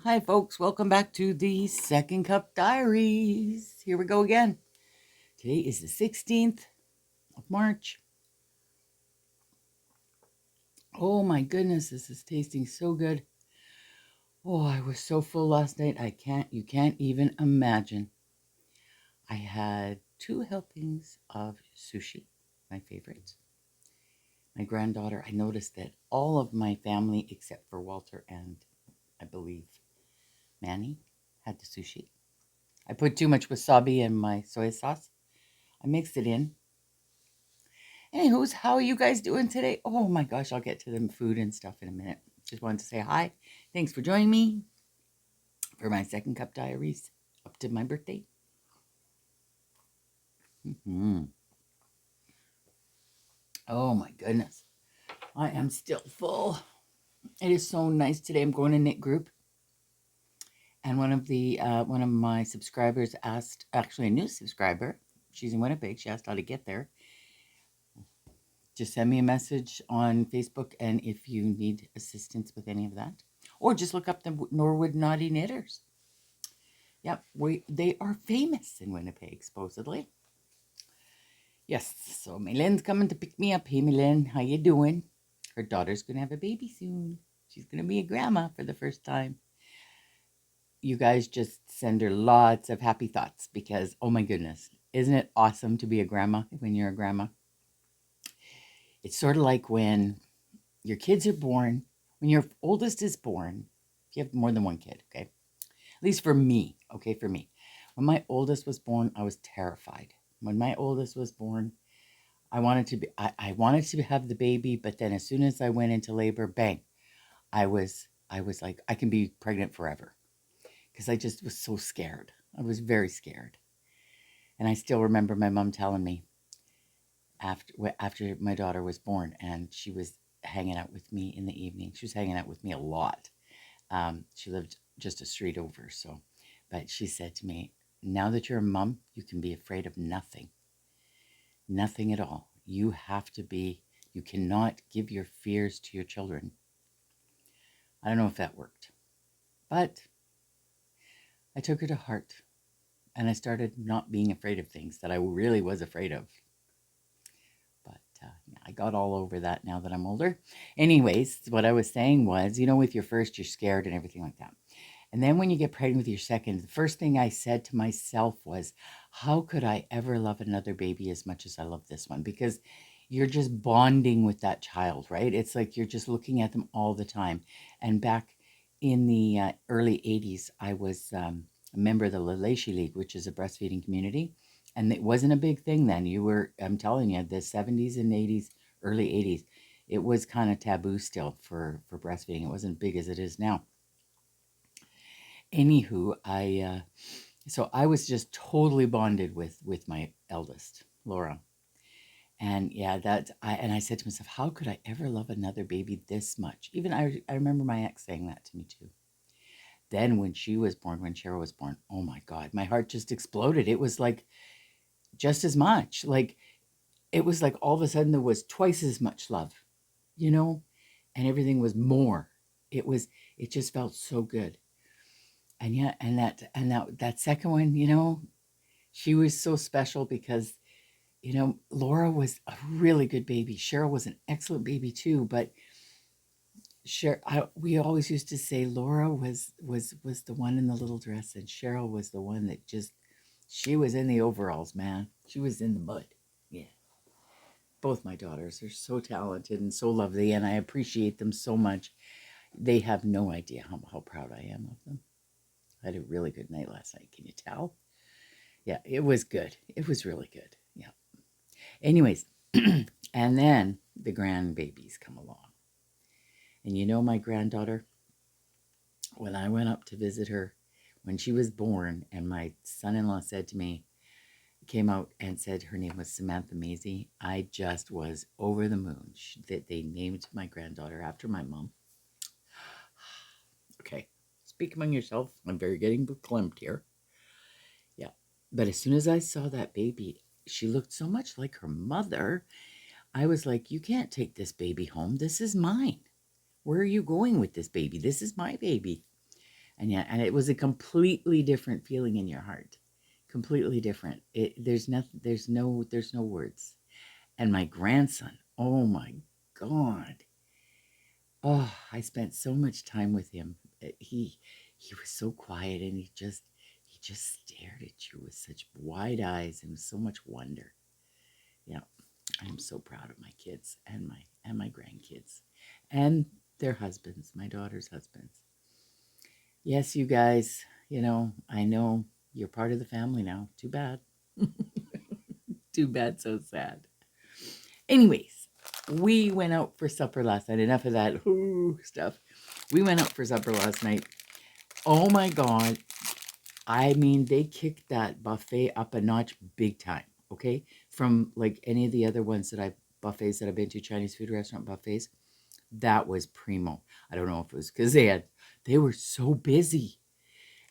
Hi, folks. Welcome back to the Second Cup Diaries. Here we go again. Today is the 16th of March. Oh my goodness, this is tasting so good. Oh, I was so full last night. You can't even imagine. I had 2 helpings of sushi, my favorites. My granddaughter, I noticed that all of my family, except for Walter and I believe Manny, had the sushi. I put too much wasabi in my soy sauce. I mixed it in. Anywho's, how are you guys doing today? Oh my gosh, I'll get to the food and stuff in a minute. Just wanted to say hi. Thanks for joining me for my Second Cup Diaries up to my birthday. Oh my goodness. I am still full. It is so nice today. I'm going to knit group. And one of my subscribers asked, actually a new subscriber, she's in Winnipeg, she asked how to get there. Just send me a message on Facebook, and if you need assistance with any of that, or just look up the Norwood Naughty Knitters. Yep, they are famous in Winnipeg, supposedly. Yes, so Maylin's coming to pick me up. Hey, Maylin, how you doing? Her daughter's going to have a baby soon. She's going to be a grandma for the first time. You guys just send her lots of happy thoughts because, oh my goodness, isn't it awesome to be a grandma when you're a grandma? It's sort of like when your kids are born, when your oldest is born, if you have more than one kid, okay? At least for me, okay, for me. When my oldest was born, I was terrified. When my oldest was born, I wanted to have the baby, but then as soon as I went into labor, bang, I was like, I can be pregnant forever. Because I just was so scared. I was very scared. And I still remember my mom telling me after my daughter was born, and she was hanging out with me in the evening. She was hanging out with me a lot. She lived just a street over, but she said to me, now that you're a mom, you can be afraid of nothing. Nothing at all. You cannot give your fears to your children. I don't know if that worked, but I took her to heart, and I started not being afraid of things that I really was afraid of. But I got all over that now that I'm older. Anyways, what I was saying was, with your first, you're scared and everything like that. And then when you get pregnant with your second, the first thing I said to myself was, how could I ever love another baby as much as I love this one? Because you're just bonding with that child, right? It's like you're just looking at them all the time. And back in the early 80s, I was a member of the Lalashi League, which is a breastfeeding community. And it wasn't a big thing then. I'm telling you, the 70s and 80s, early 80s, it was kind of taboo still for breastfeeding. It wasn't big as it is now. Anywho, so I was just totally bonded with my eldest, Laura. And yeah, I said to myself, how could I ever love another baby this much? Even I remember my ex saying that to me too. Then when Cheryl was born, oh my God, my heart just exploded. It was like just as much. Like it was like all of a sudden there was twice as much love, and everything was more. It just felt so good. And yeah, that second one, she was so special because, Laura was a really good baby. Cheryl was an excellent baby too, but we always used to say Laura was the one in the little dress, and Cheryl was the one that she was in the overalls, man. She was in the mud. Yeah. Both my daughters are so talented and so lovely, and I appreciate them so much. They have no idea how proud I am of them. I had a really good night last night. Can you tell? Yeah, it was good. It was really good. Yeah. Anyways, and then the grandbabies come along. And my granddaughter, when I went up to visit her, when she was born, and my son-in-law came out and said her name was Samantha Maisie, I just was over the moon that they named my granddaughter after my mom. Okay, speak among yourself. I'm getting verklempt here. Yeah, but as soon as I saw that baby, she looked so much like her mother. I was like, you can't take this baby home. This is mine. Where are you going with this baby? This is my baby. And yeah, and it was a completely different feeling in your heart. Completely different. There's nothing, there's no words. And my grandson, oh my God. Oh, I spent so much time with him. He was so quiet, and he just stared at you with such wide eyes and so much wonder. Yeah, I'm so proud of my kids and my grandkids and their husbands, my daughter's husbands. Yes, you guys, I know you're part of the family now. Too bad. Too bad, so sad. Anyways, we went out for supper last night. Enough of that stuff. We went out for supper last night. Oh my God. I mean, they kicked that buffet up a notch big time, okay? From like any of the other ones buffets that I've been to, Chinese food restaurant buffets, that was primo. I don't know if it was because they were so busy,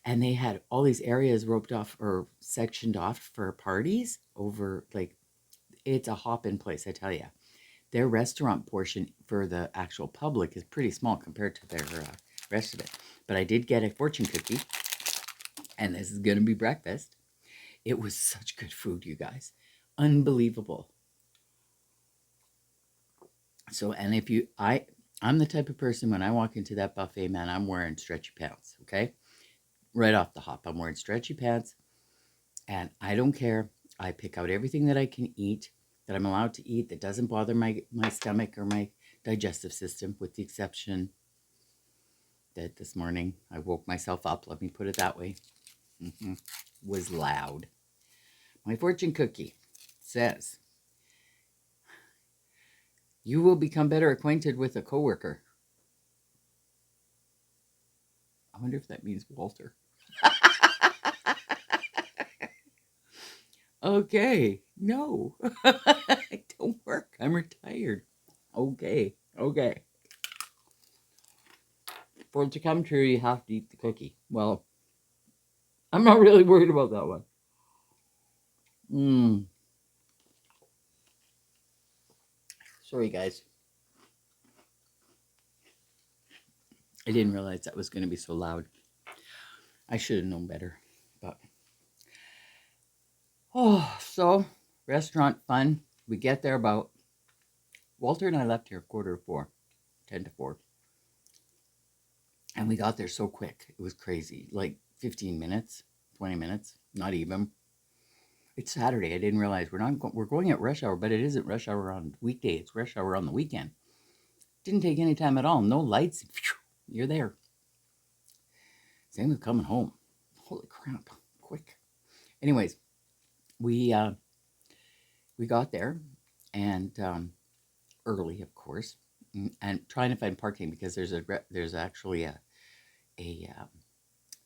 and they had all these areas roped off or sectioned off for parties over, like, it's a hop in place, I tell you. Their restaurant portion for the actual public is pretty small compared to their rest of it. But I did get a fortune cookie, and this is going to be breakfast. It was such good food, you guys. Unbelievable. So, and I'm the type of person, when I walk into that buffet, man, I'm wearing stretchy pants, okay? Right off the hop, I'm wearing stretchy pants, and I don't care. I pick out everything that I can eat, that I'm allowed to eat, that doesn't bother my stomach or my digestive system, with the exception that this morning I woke myself up, let me put it that way. Was loud. My fortune cookie says, "You will become better acquainted with a coworker." I wonder if that means Walter. Okay, no. I don't work. I'm retired. Okay, okay. For it to come true, you have to eat the cookie. Well, I'm not really worried about that one. Mmm. Sorry, guys. I didn't realize that was going to be so loud. I should have known better. But, so restaurant fun. We get there about, Walter and I left here 4:15, 10 to 4. And we got there so quick. It was crazy. Like 15 minutes, 20 minutes, not even. It's Saturday. I didn't realize we're going at rush hour, but it isn't rush hour on weekday. It's rush hour on the weekend. Didn't take any time at all. No lights. You're there. Same with coming home. Holy crap. Quick. Anyways, we got there, and early, of course, and trying to find parking, because there's actually a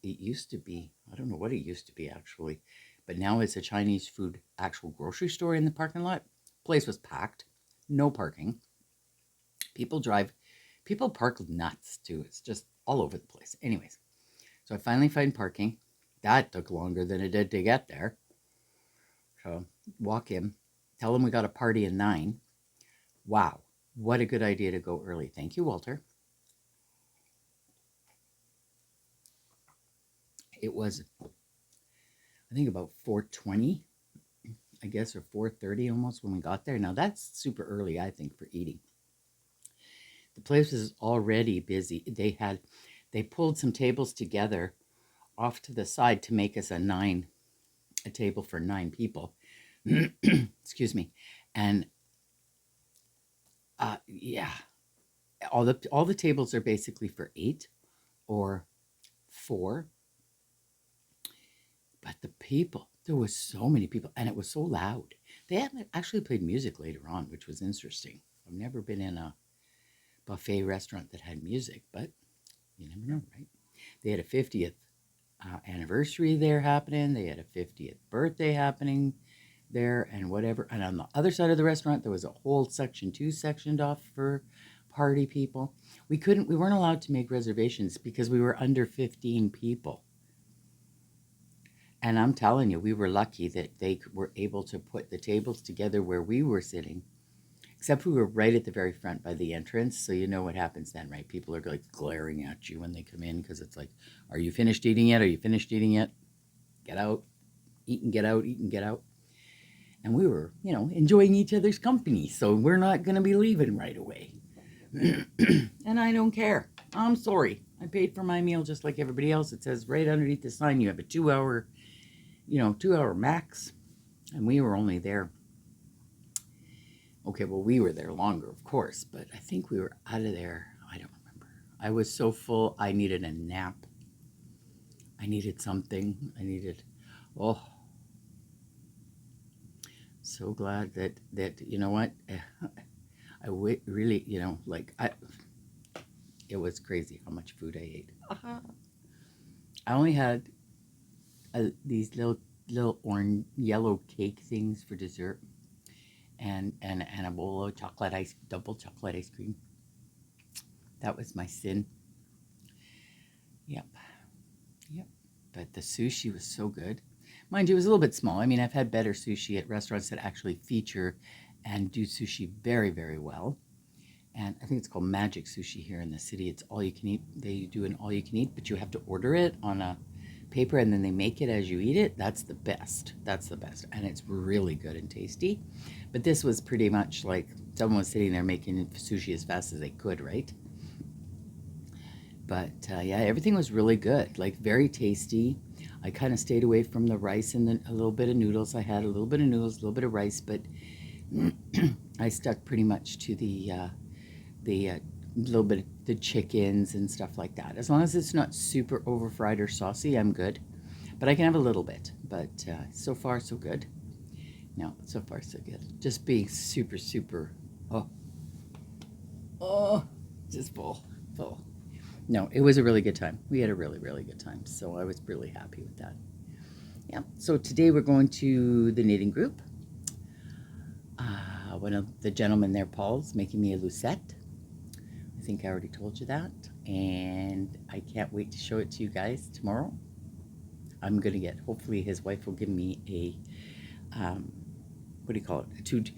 it used to be, I don't know what it used to be actually, but now it's a Chinese food actual grocery store in the parking lot. Place was packed, no parking. People park nuts too. It's just all over the place. Anyways, so I finally find parking. That took longer than it did to get there. So walk in, tell them we got a party at 9. Wow, what a good idea to go early. Thank you, Walter. It was, I think, about 4:20, I guess, or 4:30 almost when we got there. Now that's super early, I think, for eating. The place was already busy. They pulled some tables together off to the side to make us a table for 9 people. Excuse me. And yeah, all the tables are basically for 8 or 4. But the people, there was so many people, and it was so loud. They actually played music later on, which was interesting. I've never been in a buffet restaurant that had music, but you never know, right? They had a 50th anniversary there happening. They had a 50th birthday happening there, and whatever. And on the other side of the restaurant, there was a whole section 2 sectioned off for party people. We weren't allowed to make reservations because we were under 15 people. And I'm telling you, we were lucky that they were able to put the tables together where we were sitting, except we were right at the very front by the entrance. So you know what happens then, right? People are like glaring at you when they come in because it's like, are you finished eating yet? Are you finished eating yet? Get out, eat and get out, eat and get out. And we were, enjoying each other's company. So we're not going to be leaving right away. And I don't care. I'm sorry. I paid for my meal just like everybody else. It says right underneath the sign you have a 2-hour, 2-hour max. And we were only there. Okay, well, we were there longer, of course, but I think we were out of there. I don't remember. I was so full, I needed a nap. I needed something. Oh, so glad that you know what? Really, it was crazy how much food I ate. I only had these little orange, yellow cake things for dessert. And a bowl of double chocolate ice cream. That was my sin. Yep. But the sushi was so good. Mind you, it was a little bit small. I mean, I've had better sushi at restaurants that actually feature and do sushi very, very well. And I think it's called Magic Sushi here in the city. It's all you can eat. They do an all you can eat, but you have to order it on a paper and then they make it as you eat it. That's the best. And it's really good and tasty. But this was pretty much like someone was sitting there making sushi as fast as they could, right? But yeah, everything was really good, like very tasty. I kind of stayed away from the rice and then a little bit of noodles. I had a little bit of noodles, a little bit of rice, but I stuck pretty much to the little bit of the chickens and stuff like that. As long as it's not super over fried or saucy, I'm good. But I can have a little bit. But so far, so good. No, so far, so good. Just being super, super, just full. No, it was a really good time. We had a really, really good time. So I was really happy with that. Yeah. So today we're going to the knitting group. One of the gentlemen there, Paul's, making me a Lucette. I think I already told you that. And I can't wait to show it to you guys tomorrow. I'm going to hopefully his wife will give me what do you call it?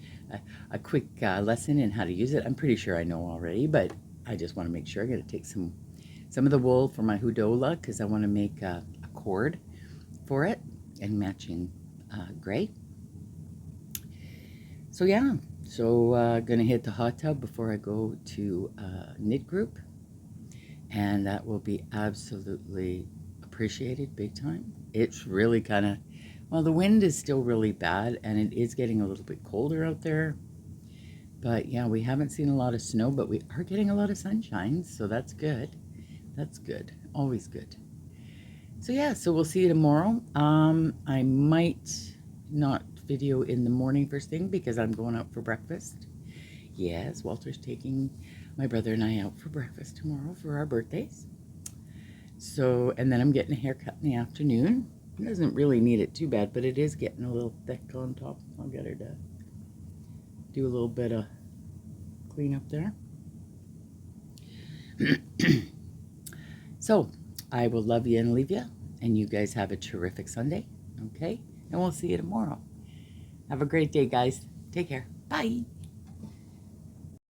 A quick lesson in how to use it. I'm pretty sure I know already, but I just want to make sure. I'm going to take some of the wool for my hudola because I want to make a cord for it and matching gray. So yeah, gonna hit the hot tub before I go to knit group, and that will be absolutely appreciated big time. It's really kind of, well, the wind is still really bad and it is getting a little bit colder out there. But yeah, we haven't seen a lot of snow, but we are getting a lot of sunshine, so that's good. That's good. Always good. So yeah, so we'll see you tomorrow. I might not video in the morning first thing because I'm going out for breakfast. Yes, Walter's taking my brother and I out for breakfast tomorrow for our birthdays. So, and then I'm getting a haircut in the afternoon. It doesn't really need it too bad, but it is getting a little thick on top. I'll get her to do a little bit of cleanup there. So, I will love you and leave you, and you guys have a terrific Sunday, okay? And we'll see you tomorrow. Have a great day, guys. Take care. Bye.